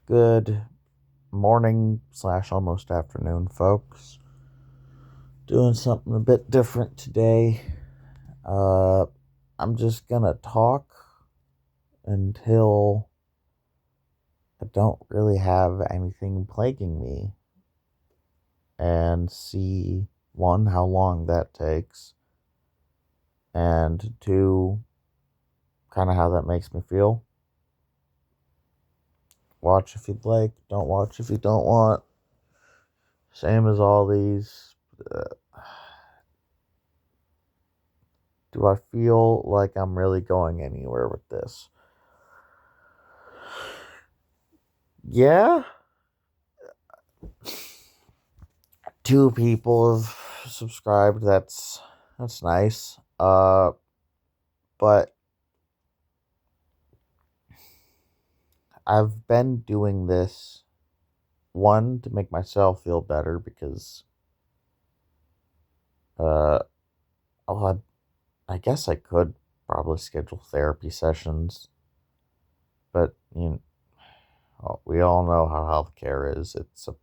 Good morning slash almost afternoon, folks. Doing something a bit different today. Uh, I'm just gonna talk until I don't really have anything plaguing me and see one, how long that takes, and two, kind of how that makes me feel. Watch if you'd like, don't watch if you don't want. Same as all these. Uh, do I feel like I'm really going anywhere with this? Yeah, two people have subscribed. That's nice. But I've been doing this one to make myself feel better because uh well, I guess I could probably schedule therapy sessions, but we all know how healthcare is. It's a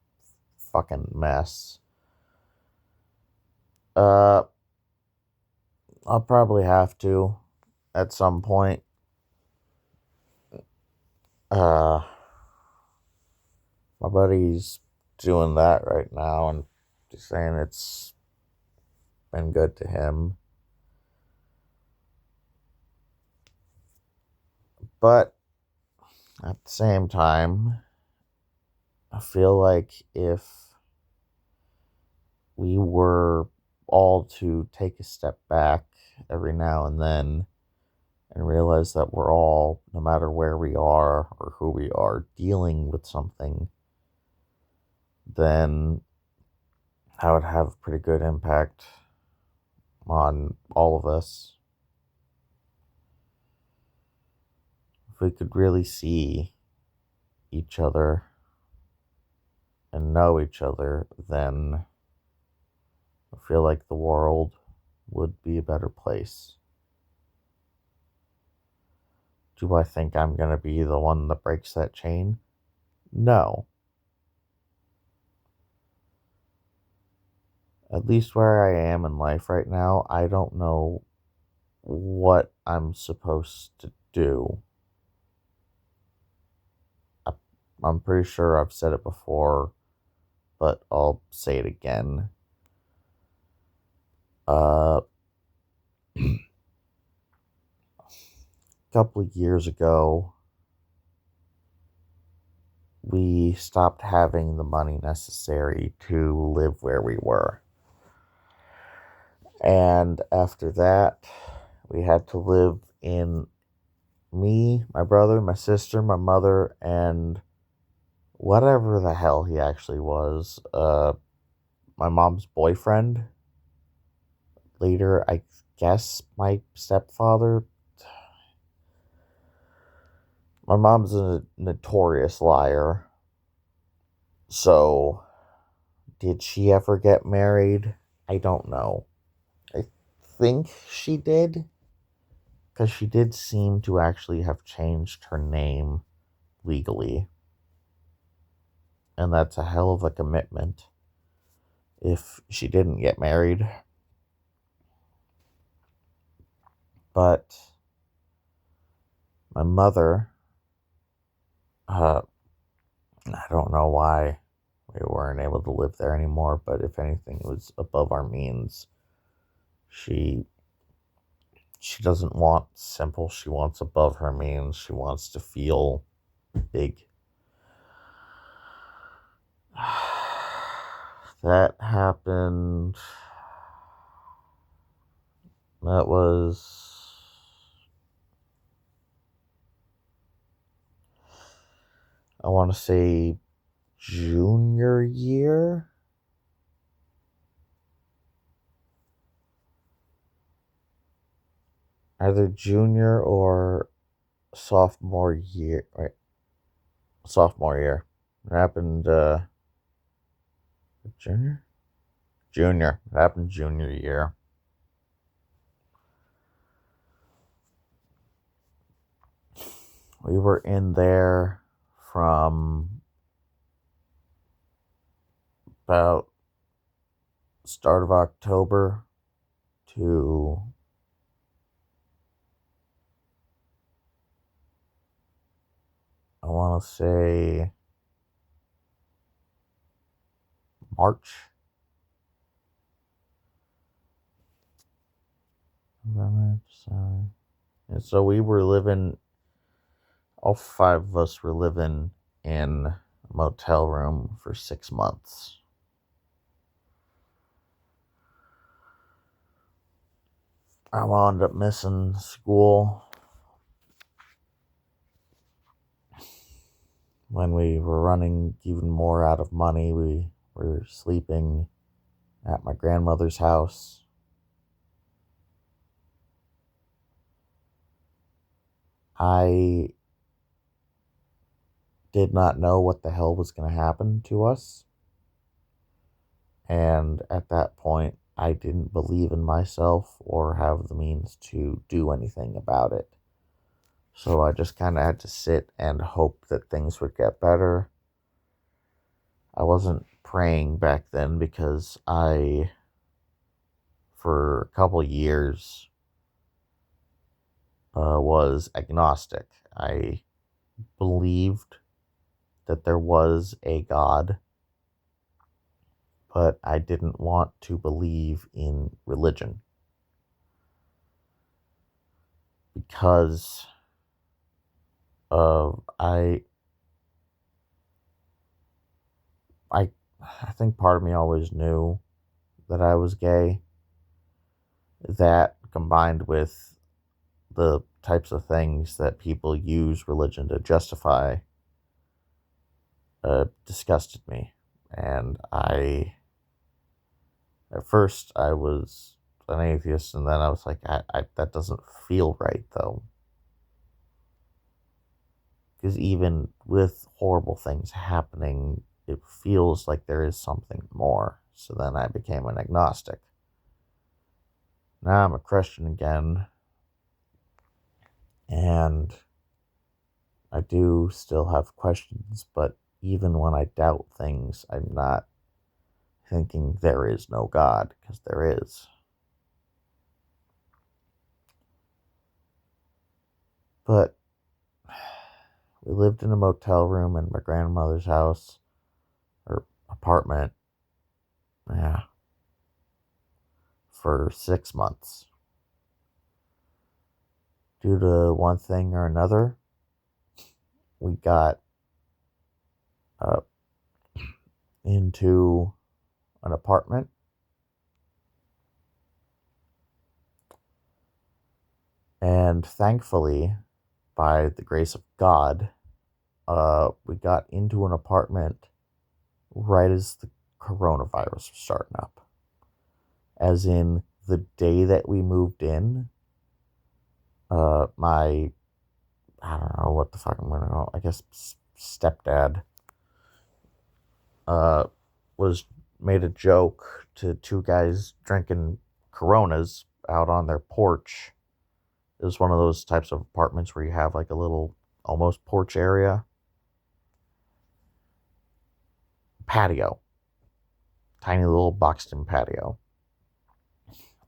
fucking mess. Uh, I'll probably have to at some point. Uh, my buddy's doing that right now and just saying it's been good to him. But at the same time, I feel like if we were all to take a step back every now and then and realize that we're all, no matter where we are or who we are, dealing with something, then that would have a pretty good impact on all of us. If we could really see each other and know each other, then I feel like the world would be a better place. Do I think I'm going to be the one that breaks that chain? No. At least where I am in life right now, I don't know what I'm supposed to do. I- I'm pretty sure I've said it before, but I'll say it again. A couple of years ago, we stopped having the money necessary to live where we were. And after that, we had to live in me, my brother, my sister, my mother, and whatever the hell he actually was. My mom's boyfriend. Later, I guess my stepfather. My mom's a notorious liar. So, did she ever get married? I don't know. I think she did. Because she did seem to actually have changed her name legally. And that's a hell of a commitment if she didn't get married. But my mother, uh, I don't know why we weren't able to live there anymore, but if anything, it was above our means. She she doesn't want simple, she wants above her means. She wants to feel big. That happened. That was, I want to say, junior year. Either junior or sophomore year. Right, sophomore year. It happened. Junior. Junior. It happened junior year. We were in there from about start of October to I want to say March. And so we were living, all five of us were living in a motel room for 6 months. I wound up missing school when we were running even more out of money. We were sleeping at my grandmother's house. I did not know what the hell was going to happen to us. And at that point, I didn't believe in myself or have the means to do anything about it. So I just kind of had to sit and hope that things would get better. I wasn't praying back then because for a couple years, was agnostic. I believed that there was a God, but I didn't want to believe in religion because of I think part of me always knew that I was gay. That combined with the types of things that people use religion to justify disgusted me. And at first I was an atheist, and then I was like, that doesn't feel right though. Because even with horrible things happening, it feels like there is something more. So then I became an agnostic. Now I'm a Christian again, and I do still have questions, but even when I doubt things, I'm not thinking there is no God, because there is. But we lived in a motel room in my grandmother's house, or apartment, yeah, for 6 months. Due to one thing or another, we got into an apartment. And thankfully, by the grace of God, we got into an apartment right as the coronavirus was starting up. As in, the day that we moved in, my, I don't know what the fuck I'm gonna call, I guess stepdad, was made a joke to two guys drinking Coronas out on their porch. It was one of those types of apartments where you have like a little almost porch area. Patio. Tiny little boxed-in patio.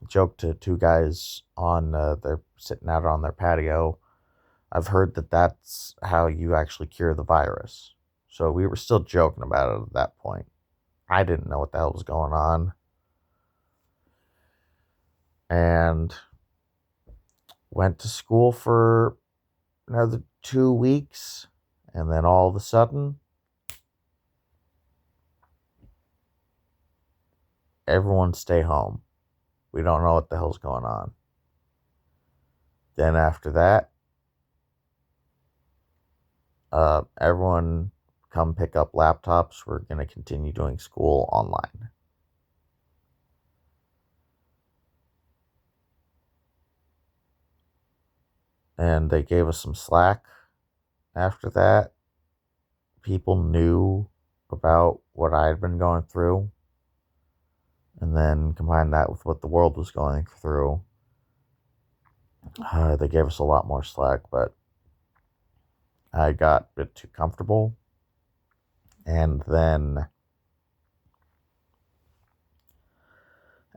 Joke to two guys on they're sitting out on their patio. I've heard that that's how you actually cure the virus. So we were still joking about it at that point. I didn't know what the hell was going on. And went to school for another 2 weeks. And then all of a sudden, everyone stay home. We don't know what the hell's going on. Then after that, everyone come pick up laptops. We're going to continue doing school online. And they gave us some slack after that. People knew about what I had been going through. And then combine that with what the world was going through. They gave us a lot more slack, but I got a bit too comfortable. And then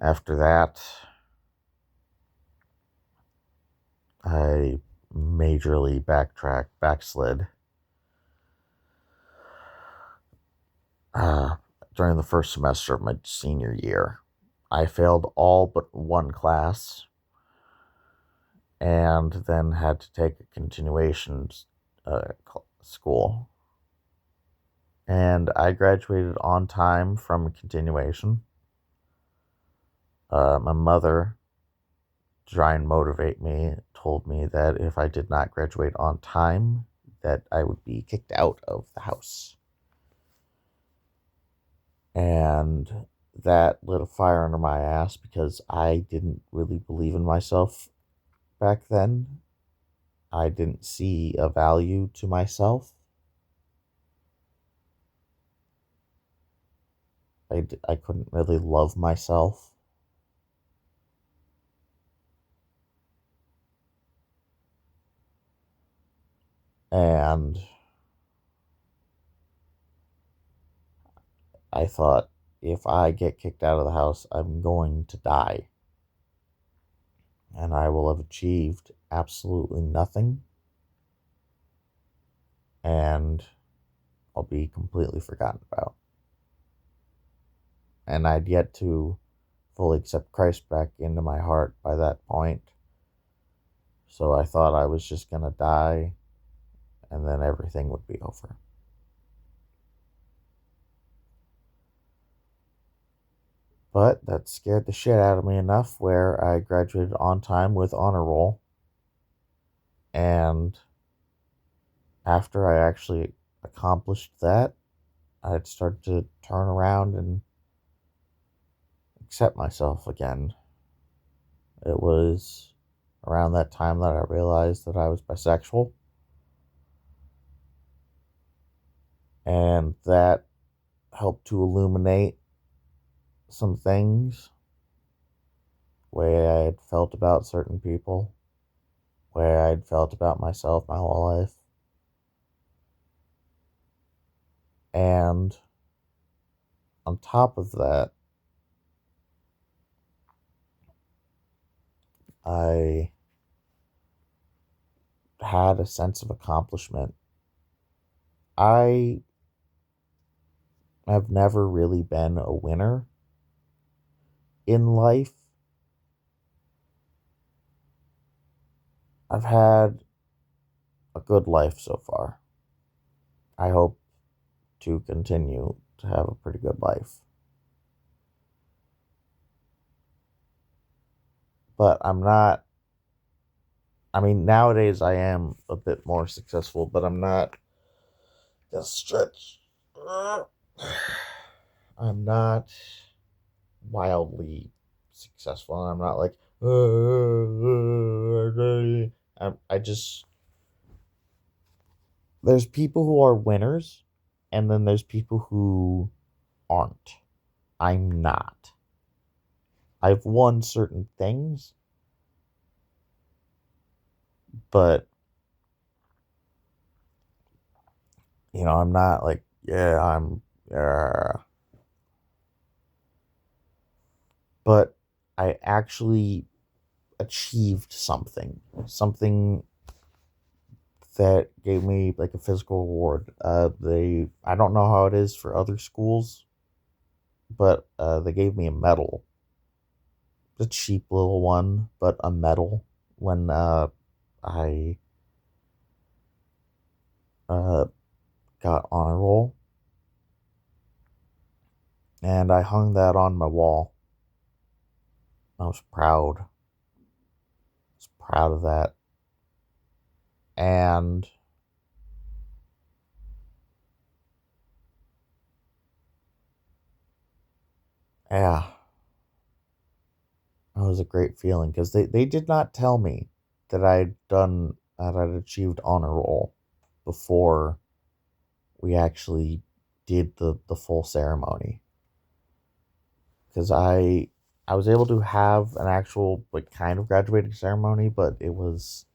after that, I majorly backslid. Uh, During the first semester of my senior year, I failed all but one class and then had to take a continuation school. And I graduated on time from a continuation. My mother, to try and motivate me, told me that if I did not graduate on time, that I would be kicked out of the house. And that lit a fire under my ass because I didn't really believe in myself back then. I didn't see a value to myself. I couldn't really love myself. And I thought, if I get kicked out of the house, I'm going to die. And I will have achieved absolutely nothing. And I'll be completely forgotten about. And I'd yet to fully accept Christ back into my heart by that point. So I thought I was just going to die and then everything would be over. But that scared the shit out of me enough where I graduated on time with honor roll. And after I actually accomplished that, I'd started to turn around and accept myself again. It was around that time that I realized that I was bisexual. And that helped to illuminate some things, way I had felt about certain people, way I'd felt about myself my whole life. And on top of that, I had a sense of accomplishment. I have never really been a winner in life. I've had a good life so far. I hope to continue to have a pretty good life. But I'm not, I mean, nowadays I am a bit more successful, but I'm not, just stretch. I'm not wildly successful. I'm not like, I just, there's people who are winners, and then there's people who aren't. I'm not. I've won certain things, but, I'm not like, yeah, but I actually achieved something that gave me like a physical reward. I don't know how it is for other schools, but they gave me a medal, a cheap little one, but a medal when I uh, got honor roll, and I hung that on my wall. I was proud. I was proud of that, and yeah, it was a great feeling because they did not tell me that I'd achieved honor roll before we actually did the full ceremony, because I was able to have an actual like kind of graduating ceremony, but it was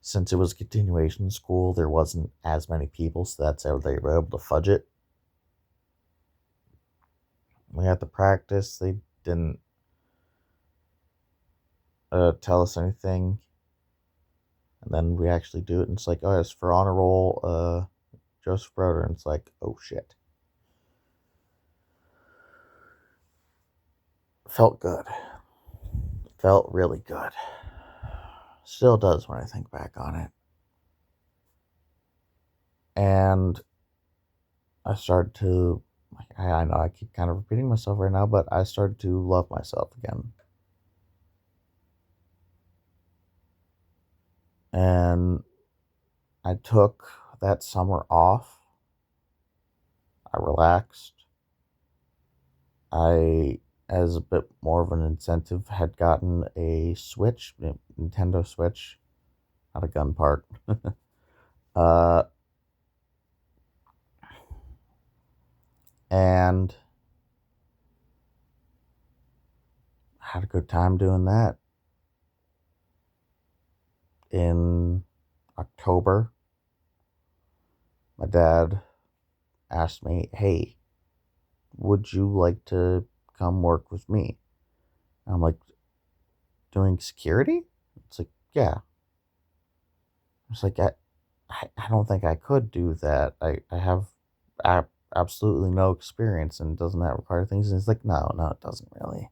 since it was a continuation school, there wasn't as many people, so that's how they were able to fudge it. We had to practice. They didn't tell us anything, and then we actually do it, and it's like, oh, it's for honor roll, Joseph Broder, and it's like, oh shit. Felt good. Felt really good. Still does when I think back on it. And I started to, I know I keep kind of repeating myself right now, but I started to love myself again. And I took that summer off. I relaxed. I, as a bit more of an incentive, had gotten a Switch, Nintendo Switch, not a gun part. uh, and had a good time doing that. In October, my dad asked me, hey, would you like to come work with me? And I'm like, doing security? It's like, yeah. It's like, I don't think I could do that. I have absolutely no experience, and doesn't that require things? And he's like, no, it doesn't really.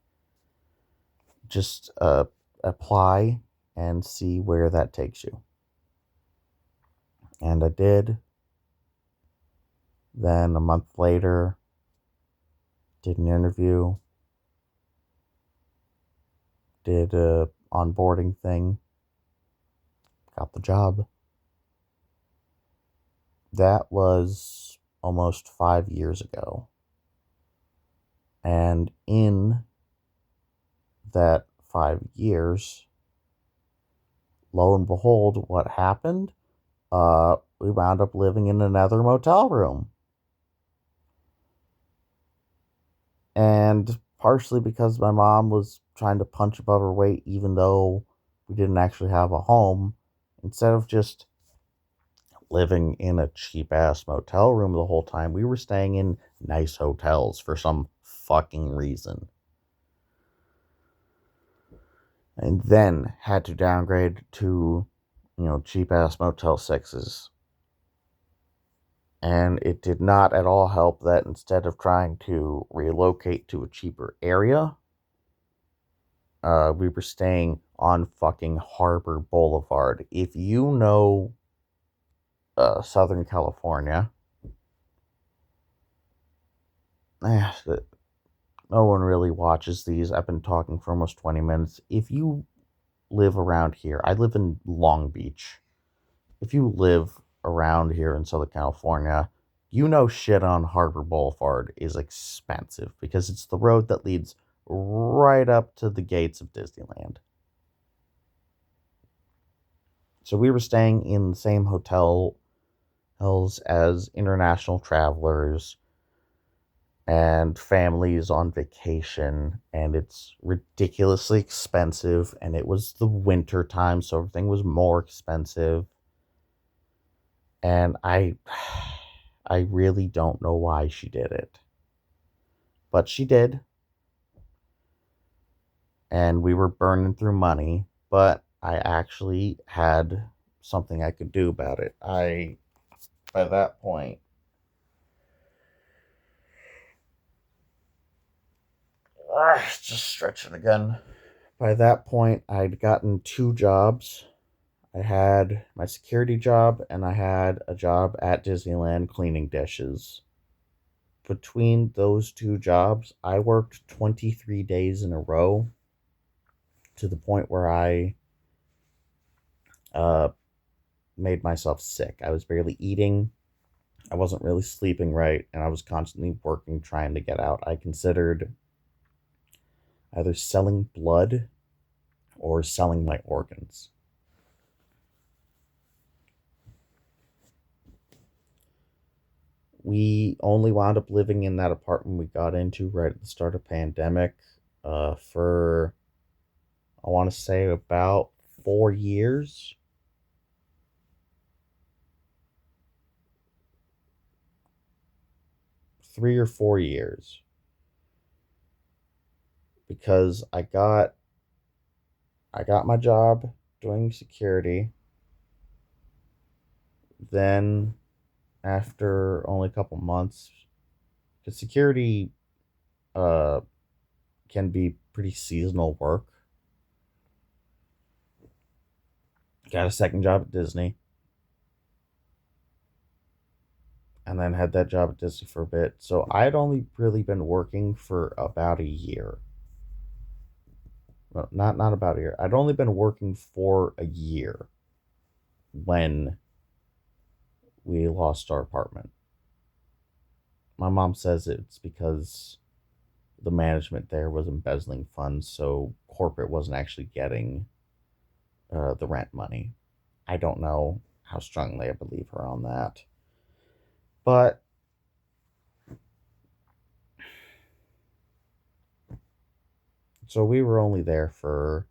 Just apply and see where that takes you. And I did. Then a month later, did an interview, did a onboarding thing, got the job. That was almost 5 years ago. And in that 5 years, lo and behold, what happened? We wound up living in another motel room. And partially because my mom was trying to punch above her weight, even though we didn't actually have a home, instead of just living in a cheap ass motel room the whole time, we were staying in nice hotels for some fucking reason. And then had to downgrade to, cheap ass Motel 6s. And it did not at all help that instead of trying to relocate to a cheaper area, we were staying on fucking Harbor Boulevard. If you know Southern California, no one really watches these. I've been talking for almost 20 minutes. If you live around here, I live in Long Beach. If you live around here in Southern California, shit on Harbor Boulevard is expensive because it's the road that leads right up to the gates of Disneyland. So we were staying in the same hotels as international travelers and families on vacation, and it's ridiculously expensive, and it was the winter time, so everything was more expensive. And I really don't know why she did it. But she did. And we were burning through money, but I actually had something I could do about it. By that point, just stretching again. By that point, I'd gotten 2 jobs. I had my security job, and I had a job at Disneyland cleaning dishes. Between those 2 jobs, I worked 23 days in a row to the point where I uh, made myself sick. I was barely eating. I wasn't really sleeping right, and I was constantly working trying to get out. I considered either selling blood or selling my organs. We only wound up living in that apartment we got into right at the start of pandemic for, I want to say, about 4 years. 3 or 4 years because I got my job doing security. Then after only a couple months, because security uh can be pretty seasonal work. Got a second job at Disney, and then had that job at Disney for a bit. So I'd only really been working for about a year. Well, not about a year. I'd only been working for a year when we lost our apartment. My mom says it's because the management there was embezzling funds, so corporate wasn't actually getting the rent money. I don't know how strongly I believe her on that. But so we were only there for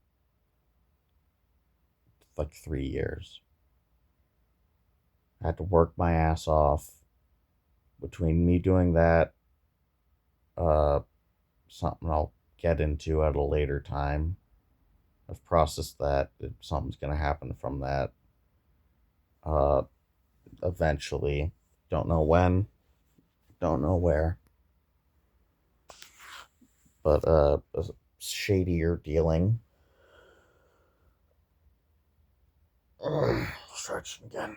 like 3 years. I had to work my ass off between me doing that, uh, something I'll get into at a later time. I've processed that. Something's going to happen from that uh, eventually. Don't know when, don't know where. But a shadier dealing. Stretching again.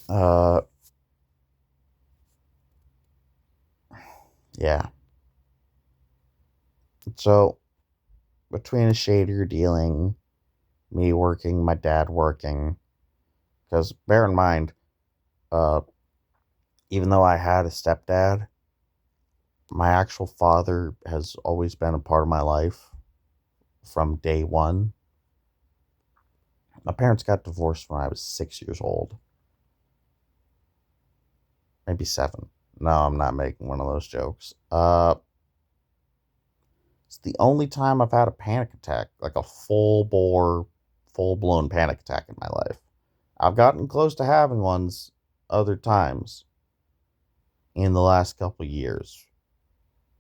Uh, yeah. So between a shadier dealing, me working, my dad working, because bear in mind, uh, even though I had a stepdad, my actual father has always been a part of my life from day one. My parents got divorced when I was 6 years old. Maybe 7. No, I'm not making one of those jokes. It's the only time I've had a panic attack, like a full blown panic attack in my life. I've gotten close to having ones other times in the last couple years,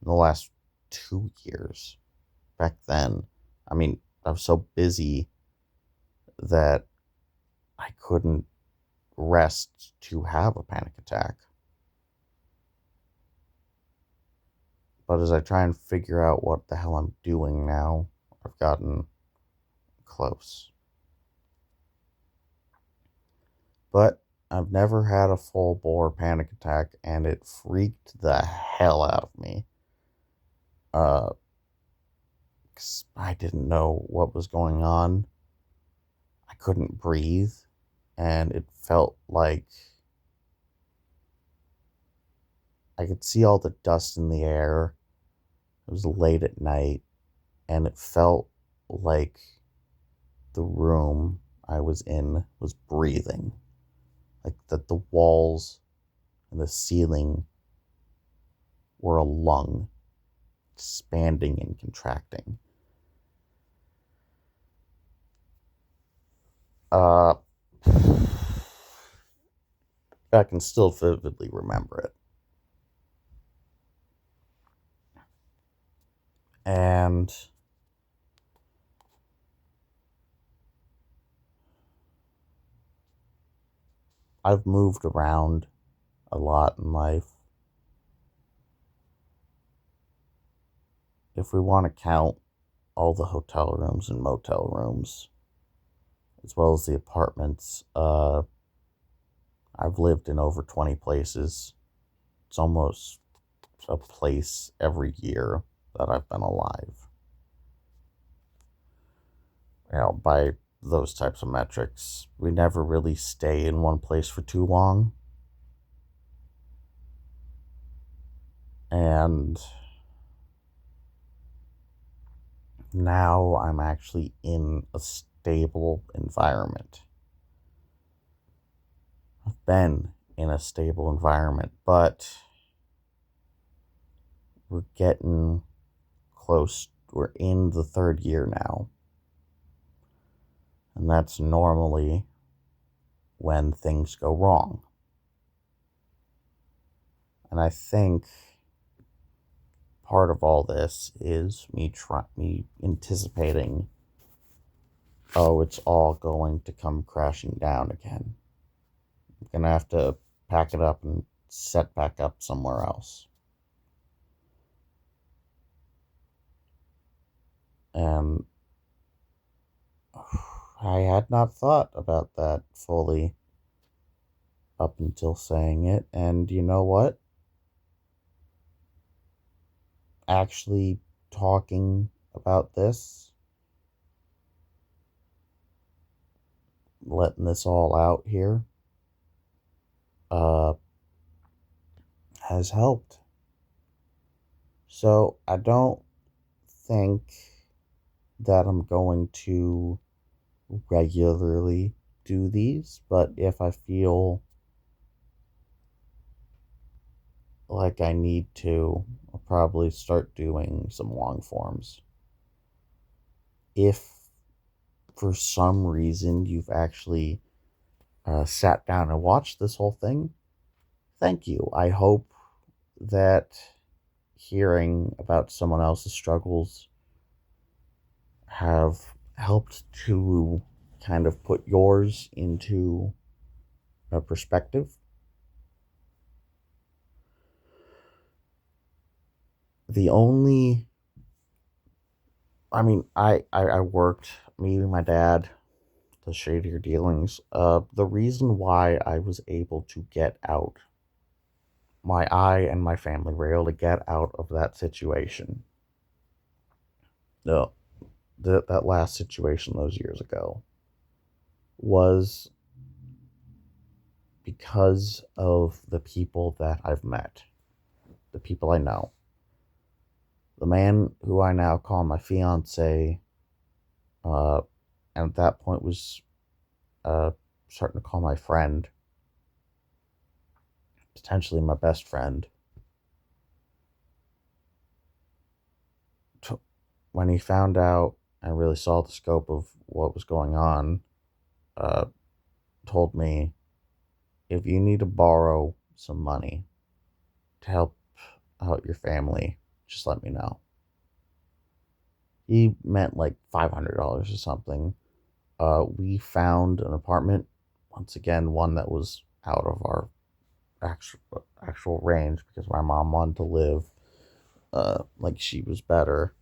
in the last 2 years. Back then, I mean, I was so busy that I couldn't rest to have a panic attack. But as I try and figure out what the hell I'm doing now, I've gotten close. But I've never had a full bore panic attack, and it freaked the hell out of me. 'Cause I didn't know what was going on. I couldn't breathe, and it felt like I could see all the dust in the air. It was late at night, and it felt like the room I was in was breathing. Like that the walls and the ceiling were a lung, expanding and contracting. Uh, I can still vividly remember it. And I've moved around a lot in life. If we want to count all the hotel rooms and motel rooms, as well as the apartments, I've lived in over 20 places. It's almost a place every year that I've been alive. By those types of metrics, we never really stay in one place for too long. And now I'm actually in a stable environment. I've been in a stable environment, but we're getting close. We're in the 3rd year now. And that's normally when things go wrong. And I think part of all this is me anticipating, oh, it's all going to come crashing down again. I'm gonna have to pack it up and set back up somewhere else. And I had not thought about that fully up until saying it. And you know what? Actually talking about this, letting this all out here, uh, has helped. So I don't think that I'm going to regularly do these, but if I feel like I need to, I'll probably start doing some long forms. If for some reason you've actually sat down and watched this whole thing, thank you. I hope that hearing about someone else's struggles have helped to kind of put yours into a perspective. The only, I worked, me and my dad, the shadier dealings. The reason why I was able to get out, I and my family were able to get out of that situation. No, that last situation those years ago was because of the people that I've met, the people I know. The man who I now call my fiance, uh, and at that point was uh, starting to call my friend, potentially my best friend. When he found out and really saw the scope of what was going on, uh, told me, if you need to borrow some money to help out your family, just let me know. He meant like $500 or something. We found an apartment, once again, one that was out of our actual range because my mom wanted to live like she was better.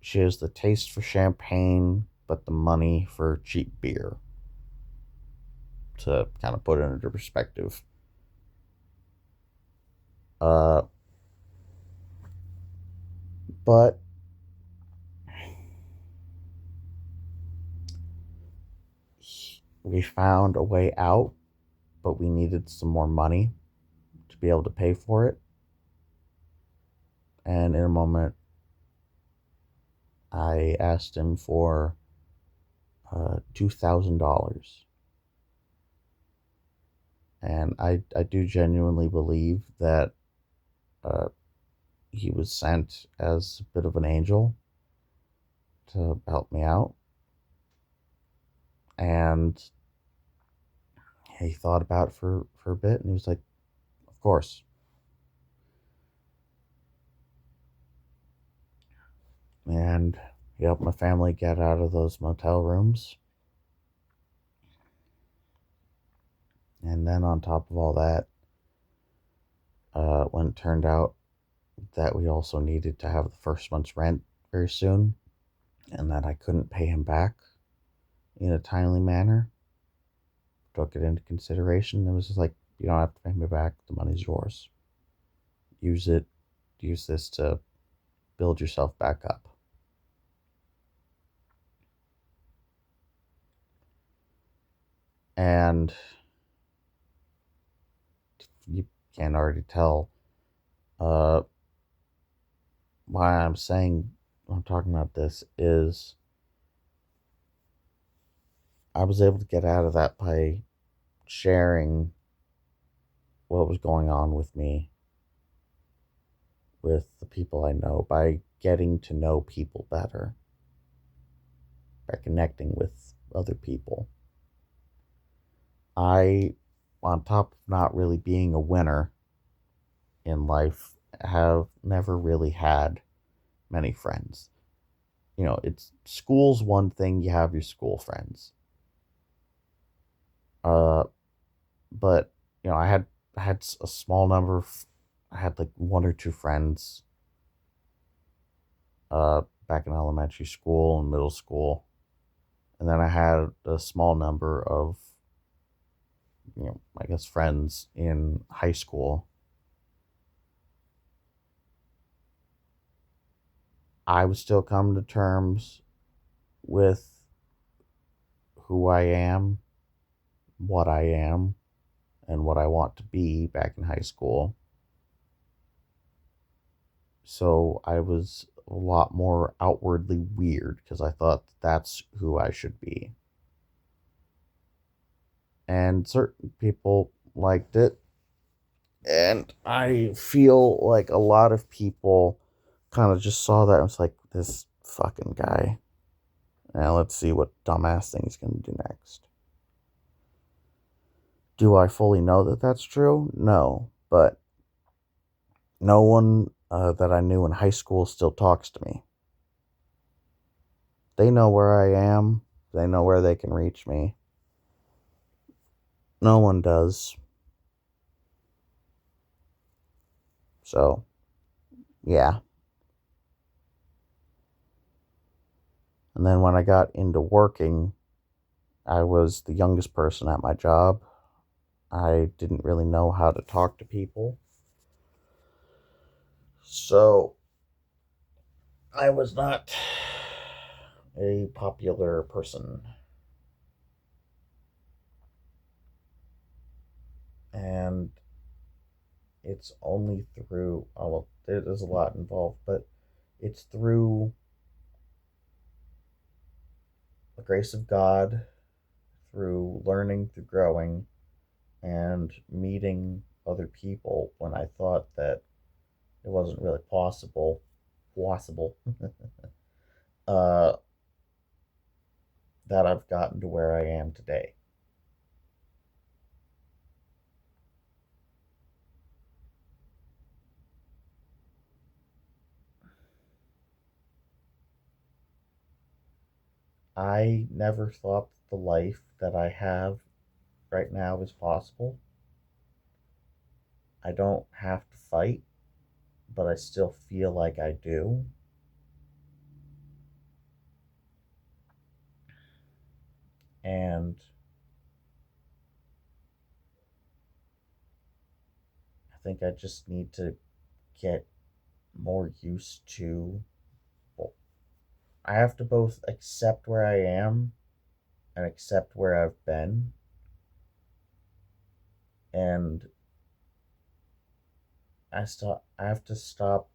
She has the taste for champagne, but the money for cheap beer. To kind of put it into perspective. Uh, but we found a way out, but we needed some more money to be able to pay for it. And in a moment, I asked him for $2,000. And I do genuinely believe that uh, he was sent as a bit of an angel to help me out. And he thought about it for a bit and he was like, of course. And he helped my family get out of those motel rooms. And then on top of all that, when it turned out that we also needed to have the first month's rent very soon, and that I couldn't pay him back in a timely manner, took it into consideration. It was just like, you don't have to pay me back. The money's yours. Use it. Use this to build yourself back up. And you can already tell uh, why I'm talking about this is I was able to get out of that by sharing what was going on with me with the people I know, by getting to know people better, at connecting with other people. I, on top of not really being a winner in life, have never really had many friends. It's school's one thing, you have your school friends. Uh, but I had a small number I had like one or two friends back in elementary school and middle school. And then I had a small number of, I guess friends in high school. I was still coming to terms with who I am, what I am, and what I want to be back in high school. So I was a lot more outwardly weird because I thought that's who I should be. And certain people liked it. And I feel like a lot of people kind of just saw that and was like, this fucking guy. Now let's see what dumbass thing he's going to do next. Do I fully know that that's true? No. But no one that I knew in high school still talks to me. They know where I am. They know where they can reach me. No one does. So, yeah. And then when I got into working, I was the youngest person at my job. I didn't really know how to talk to people. So, I was not a popular person. And it's only through, oh, well, there's a lot involved, but it's through the grace of God, through learning, through growing, and meeting other people when I thought that it wasn't really possible, uh, that I've gotten to where I am today. I never thought the life that I have right now is possible. I don't have to fight, but I still feel like I do. And I think I just need to get more used to. Well, I have to both accept where I am and accept where I've been. And I have to stop